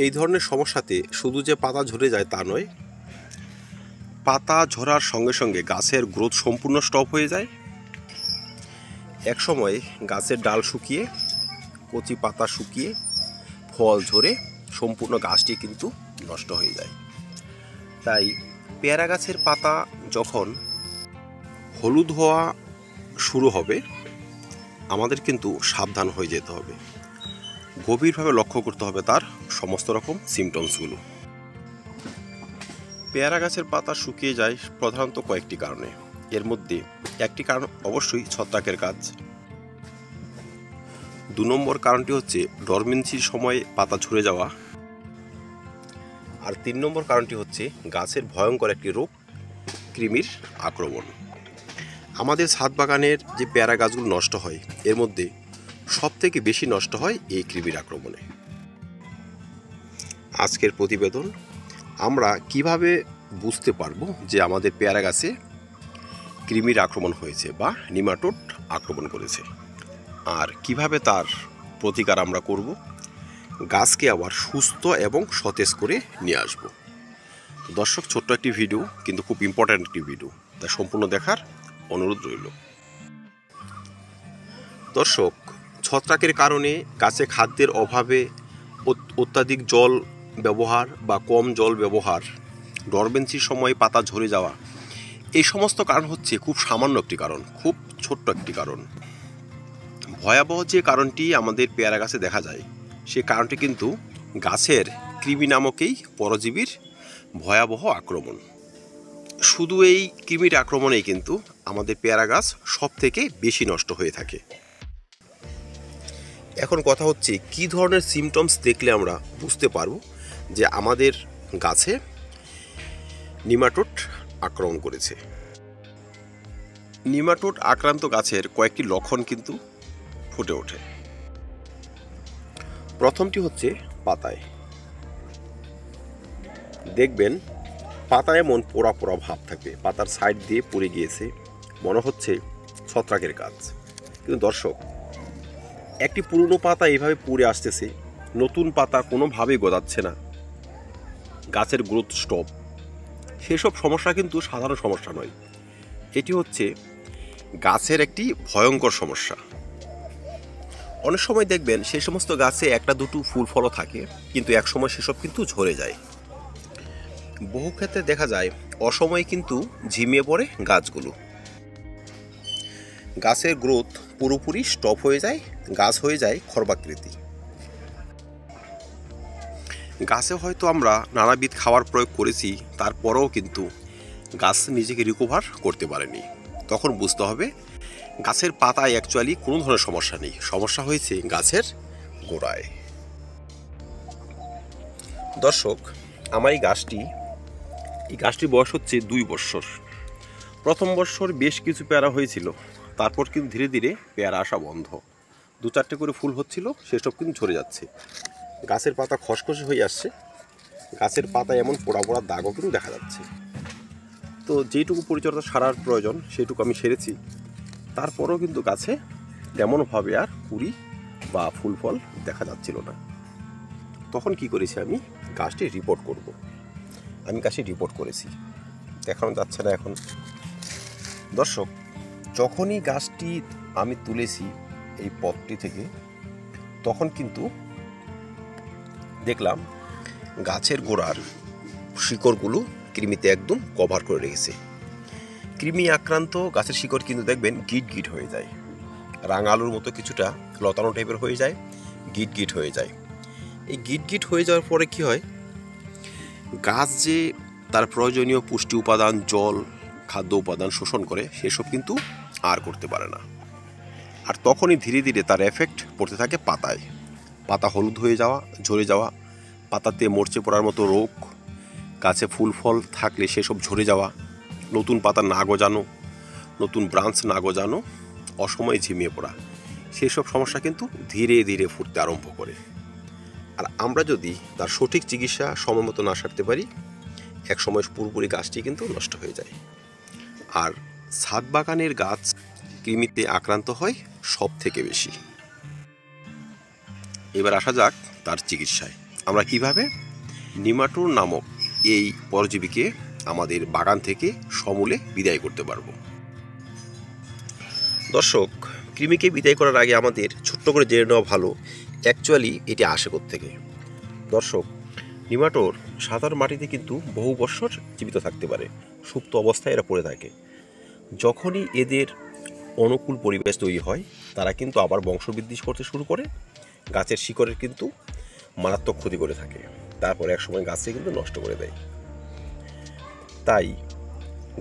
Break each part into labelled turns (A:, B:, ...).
A: এই ধরনের সমস্যাতে শুধু যে পাতা ঝরে যায় তা নয়, পাতা ঝরার সঙ্গে সঙ্গে গাছের গ্রোথ সম্পূর্ণ স্টপ হয়ে যায়। এক সময় গাছের ডাল শুকিয়ে, কচি পাতা শুকিয়ে, ফল ঝরে সম্পূর্ণ গাছটি কিন্তু নষ্ট হয়ে যায়। তাই পেয়ারা গাছের পাতা যখন হলুদ হওয়া শুরু হবে, আমাদের কিন্তু সাবধান হয়ে যেতে হবে, গভীরভাবে লক্ষ্য করতে হবে তার সমস্ত রকম সিমটমসগুলো। পেয়ারা গাছের পাতা শুকিয়ে যায় প্রধানত কয়েকটি কারণে। এর মধ্যে একটি কারণ অবশ্যই ছত্রাকের কাজ। 2 নম্বর কারণটি হচ্ছে ডরমেন্সির সময় পাতা ঝরে যাওয়া। আর 3 নম্বর কারণটি হচ্ছে গাছের ভয়ঙ্কর একটি রোগ, কৃমির আক্রমণ। আমাদের ছাদ বাগানের যে পেয়ারা গাছগুলো নষ্ট হয়, এর মধ্যে সবথেকে বেশি নষ্ট হয় এই কৃমির আক্রমণে। আজকের প্রতিবেদন আমরা কিভাবে বুঝতে পারবো যে আমাদের পেয়ারা গাছে কৃমির আক্রমণ হয়েছে বা নিমাটোড আক্রমণ করেছে, আর কিভাবে তার প্রতিকার আমরা করব, গাছকে আবার সুস্থ এবং সতেজ করে নিয়ে আসব। দর্শক, ছোট্ট একটি ভিডিও, কিন্তু খুব ইম্পর্ট্যান্ট একটি ভিডিও, তা সম্পূর্ণ দেখার অনুরোধ রইল। দর্শক, ছত্রাকের কারণে গাছে খাদ্যের অভাবে, অত্যাধিক জল ব্যবহার বা কম জল ব্যবহার, ডরমেন্সির সময় পাতা ঝরে যাওয়া, এই সমস্ত কারণ হচ্ছে খুব সামান্য একটি কারণ, খুব ছোট্ট একটি কারণ। ভয়াবহ যে কারণটি আমাদের পেয়ারা গাছে দেখা যায়, সে কারণটি কিন্তু গাছের কৃমি নামকেই পরজীবীর ভয়াবহ আক্রমণ। শুধু এই কৃমির আক্রমণেই কিন্তু আমাদের পেয়ারা গাছ সব থেকে বেশি নষ্ট হয়ে থাকে। এখন কথা হচ্ছে, কি ধরনের সিমটমস দেখলে আমরা বুঝতে পারবো যে আমাদের গাছে নিমাটোড আক্রমণ করেছে। নিমাটোড আক্রান্ত গাছের কয়েকটি লক্ষণ কিন্তু ফুটে ওঠে। প্রথমটি হচ্ছে পাতায়। দেখবেন পাতায় এমন পোড়া পোড়া ভাব থাকবে, পাতার সাইড দিয়ে পুড়ে গিয়েছে, মনে হচ্ছে ছত্রাকের কাজ। কিন্তু দর্শক, একটি পুরনো পাতা এইভাবে পুড়ে আসতেছে, নতুন পাতা কোনোভাবেই গজাচ্ছে না, গাছের গ্রোথ স্টপ, সেসব সমস্যা কিন্তু সাধারণ সমস্যা নয়। এটি হচ্ছে গাছের একটি ভয়ঙ্কর সমস্যা। অনেক সময় দেখবেন সেই সমস্ত গাছে একটা দুটো ফুল ফলও থাকে, কিন্তু এক সময় সেসব কিন্তু ঝরে যায়। বহু ক্ষেত্রে দেখা যায় অসময়ে কিন্তু ঝিমিয়ে পড়ে গাছগুলো, গাছের গ্রোথ পুরোপুরি স্টপ হয়ে যায়, গাছ হয়ে যায় খর্বাকৃতি। গাছে হয়তো আমরা নানাবিধ খাবার প্রয়োগ করেছি, তারপরেও কিন্তু গাছ নিজেকে রিকভার করতে পারেনি। তখন বুঝতে হবে গাছের পাতায় অ্যাকচুয়ালি কোনো ধরনের সমস্যা নেই, সমস্যা হয়েছে গাছের গোড়ায়। দর্শক, আমার এই গাছটির বয়স হচ্ছে 2 বছর। প্রথম বছর বেশ কিছু পেয়ারা হয়েছিল, তারপর কিন্তু ধীরে ধীরে পেয়ারা আসা বন্ধ। 2-4টে করে ফুল হচ্ছিল, সেসব কিন্তু ঝরে যাচ্ছে, গাছের পাতা খসখসে হয়ে আসছে, গাছের পাতায় এমন পোড়া পোড়া দাগও কিন্তু দেখা যাচ্ছে। তো যেইটুকু পরিচর্যা সারার প্রয়োজন সেইটুকু আমি সেরেছি, তারপরেও কিন্তু গাছে তেমনভাবে আর কুড়ি বা ফুল ফল দেখা যাচ্ছিল না। তখন কি করেছি, আমি গাছটি রিপোর্ট করব। আমি গাছটি রিপোর্ট করেছি, দেখানো যাচ্ছে না এখন। দর্শক, যখনই গাছটি আমি তুলেছি এই পটটি থেকে, তখন কিন্তু দেখলাম গাছের গোড়ার শিকড়গুলো কৃমিতে একদম কভার করে রেখেছে। কৃমি আক্রান্ত গাছের শিকড় কিন্তু দেখবেন গিট গিট হয়ে যায়, রাঙা আলুর মতো কিছুটা লতানো টাইপের হয়ে যায়, গিট গিট হয়ে যায়। এই গিট গিট হয়ে যাওয়ার পরে কি হয়, গাছ যে তার প্রয়োজনীয় পুষ্টি উপাদান, জল, খাদ্য উপাদান শোষণ করে, সেসব কিন্তু আর করতে পারে না। আর তখনই ধীরে ধীরে তার এফেক্ট পড়তে থাকে পাতায়। পাতা হলুদ হয়ে যাওয়া, ঝরে যাওয়া, পাতাতে মরচে পড়ার মতো রোগ, গাছে ফুল ফল থাকলে সেসব ঝরে যাওয়া, নতুন পাতা না গজানো, নতুন ব্রাঞ্চ না গজানো, অসময়ে ঝিমিয়ে পড়া, সেসব সমস্যা কিন্তু ধীরে ধীরে ফুটতে আরম্ভ করে। আর আমরা যদি তার সঠিক চিকিৎসা সময় মতো না সারতে পারি, এক সময় পুরোপুরি গাছটি কিন্তু নষ্ট হয়ে যায়। আর ছাদ বাগানের গাছ কৃমিতে আক্রান্ত হয় সব থেকে বেশি। এবার আসা যাক তার চিকিৎসায়। আমরা কিভাবে নিমাটোড নামক এই পরজীবীকে আমাদের বাগান থেকে সমূলে বিদায় করতে পারবো। দর্শক, কৃমিকে বিদায় করার আগে আমাদের ছোট্ট করে জেনে নেওয়া ভালো অ্যাকচুয়ালি এটি আসে কোত্থেকে। দর্শক, নিমাটোড সাধারণ মাটিতে কিন্তু বহু বছর জীবিত থাকতে পারে, সুপ্ত অবস্থায় এরা পড়ে থাকে। যখনই এদের অনুকূল পরিবেশ তৈরি হয়, তারা কিন্তু আবার বংশবৃদ্ধি করতে শুরু করে, গাছের শিকড়ের কিন্তু মারাত্মক ক্ষতি করে থাকে, তারপরে একসময় গাছে কিন্তু নষ্ট করে দেয়। তাই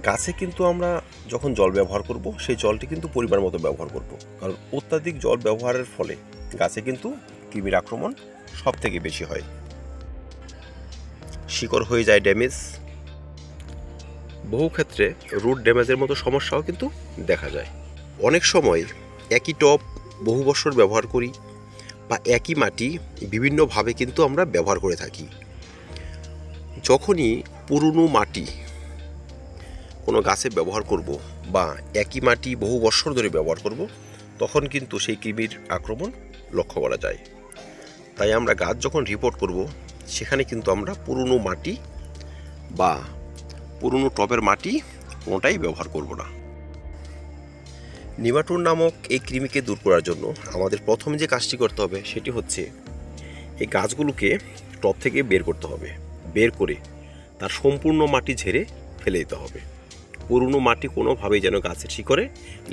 A: গাছে কিন্তু আমরা যখন জল ব্যবহার করব, সেই জলটি কিন্তু পরিমাণ মতো ব্যবহার করব, কারণ অত্যাধিক জল ব্যবহারের ফলে গাছে কিন্তু কৃমির আক্রমণ সব থেকে বেশি হয়। শিকড় হয়ে যায় ড্যামেজ, বহু ক্ষেত্রে রুট ড্যামেজের মতো সমস্যাও কিন্তু দেখা যায়। অনেক সময় একই টব বহু বছর ব্যবহার করি বা একই মাটি বিভিন্নভাবে কিন্তু আমরা ব্যবহার করে থাকি। যখনই পুরনো মাটি কোনো গাছে ব্যবহার করব বা একই মাটি বহু বছর ধরে ব্যবহার করব, তখন কিন্তু সেই কৃমির আক্রমণ লক্ষ্য করা যায়। তাই আমরা গাছ যখন রিপোর্ট করব, সেখানে কিন্তু আমরা পুরনো মাটি বা পুরনো টবের মাটি কোনোটাই ব্যবহার করব না। নিমাটোড নামক এই কৃমিকে দূর করার জন্য আমাদের প্রথমে যে কাজটি করতে হবে সেটি হচ্ছে এই গাছগুলোকে টব থেকে বের করতে হবে। বের করে তার সম্পূর্ণ মাটি ঝেড়ে ফেলে দিতে হবে। পুরনো মাটি কোনোভাবেই যেন গাছের শিকড়ে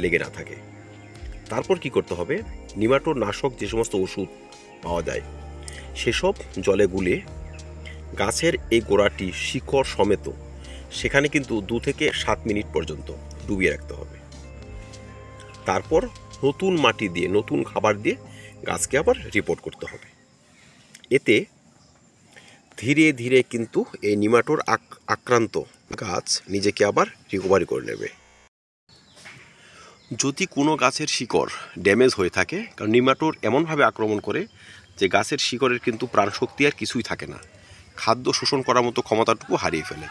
A: লেগে না থাকে। তারপর কি করতে হবে, নিমাটোড নাশক যে সমস্ত ওষুধ পাওয়া যায় সেসব জলে গুলে গাছের এই গোড়াটি শিকড় সমেত সেখানে কিন্তু 2 থেকে 7 মিনিট পর্যন্ত ডুবিয়ে রাখতে হবে। তারপর নতুন মাটি দিয়ে, নতুন খাবার দিয়ে গাছকে আবার রিপোর্ট করতে হবে। এতে ধীরে ধীরে কিন্তু এই নিমাটোড আক্রান্ত গাছ নিজেকে আবার রিকভারি করে নেবে। যদি কোনো গাছের শিকড় ড্যামেজ হয়ে থাকে, কারণ নিমাটোড এমনভাবে আক্রমণ করে যে গাছের শিকড়ের কিন্তু প্রাণশক্তি আর কিছুই থাকে না, খাদ্য শোষণ করার মতো ক্ষমতাটুকু হারিয়ে ফেলে।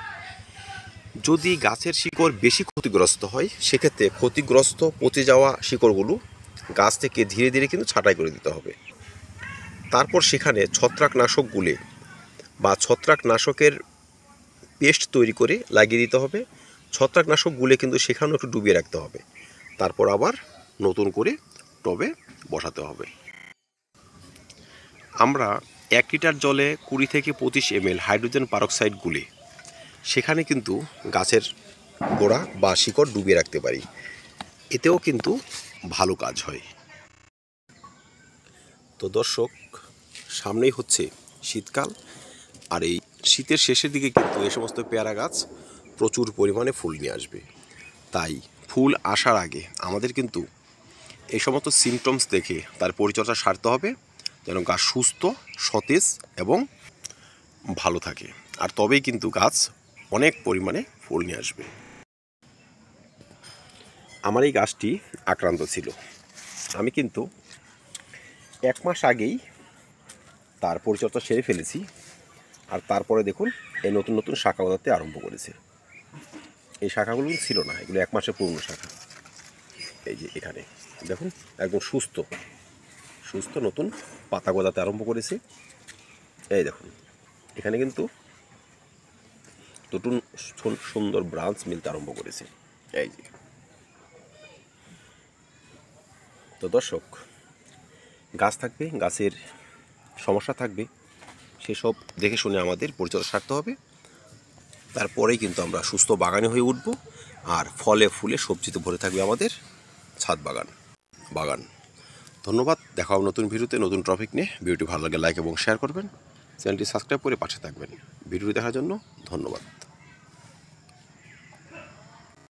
A: যদি গাছের শিকড় বেশি ক্ষতিগ্রস্ত হয়, সেক্ষেত্রে ক্ষতিগ্রস্ত পচে যাওয়া শিকড়গুলো গাছ থেকে ধীরে ধীরে কিন্তু ছাঁটাই করে দিতে হবে। তারপর সেখানে ছত্রাকনাশক গুলে বা ছত্রাকনাশকের পেস্ট তৈরি করে লাগিয়ে দিতে হবে। ছত্রাকনাশক গুলে কিন্তু সেখানেও একটু ডুবিয়ে রাখতে হবে। তারপর আবার নতুন করে টবে বসাতে হবে। আমরা 1 লিটার জলে 20 থেকে 25 ml হাইড্রোজেন পারক্সাইড গুলে সেখানে কিন্তু গাছের গোড়া বা শিকড় ডুবিয়ে রাখতে পারি। এতেও কিন্তু ভালো কাজ হয়। তো দর্শক, সামনেই হচ্ছে শীতকাল, আর এই শীতের শেষের দিকে কিন্তু এই সমস্ত পেয়ারা গাছ প্রচুর পরিমাণে ফুল নিয়ে আসবে। তাই ফুল আসার আগে আমাদের কিন্তু এই সমস্ত সিমটমস দেখে তার পরিচর্যা সারতে হবে, যেন গাছ সুস্থ, সতেজ এবং ভালো থাকে। আর তবেই কিন্তু গাছ অনেক পরিমাণে ফুল নিয়ে আসবে। আমার এই গাছটি আক্রান্ত ছিল, আমি কিন্তু 1 মাস আগেই তার পরিচর্যা সেরে ফেলেছি। আর তারপরে দেখুন এই নতুন নতুন শাখা গজাতে আরম্ভ করেছে। এই শাখাগুলো ছিল না, এগুলো 1 মাসের পুরনো শাখা। এই যে এখানে দেখুন একদম সুস্থ সুস্থ নতুন পাতা গজাতে আরম্ভ করেছে। এই দেখুন এখানে কিন্তু নতুন সুন্দর ব্রাঞ্চ মিলতে আরম্ভ করেছে। এই যে, তো দর্শক, গাছ থাকবে, গাছের সমস্যা থাকবে, সেসব দেখে শুনে আমাদের পরিচর্যা সারতে হবে। তারপরেই কিন্তু আমরা সুস্থ বাগানে হয়ে উঠব, আর ফলে ফুলে সবজিতে ভরে থাকবে আমাদের ছাদ বাগান। ধন্যবাদ। দেখা হবে নতুন ভিডিওতে নতুন টপিক নিয়ে। ভিডিওটি ভালো লাগে লাইক এবং শেয়ার করবেন, চ্যানেলটি সাবস্ক্রাইব করে পাশে থাকবেন। ভিডিওটি দেখার জন্য ধন্যবাদ।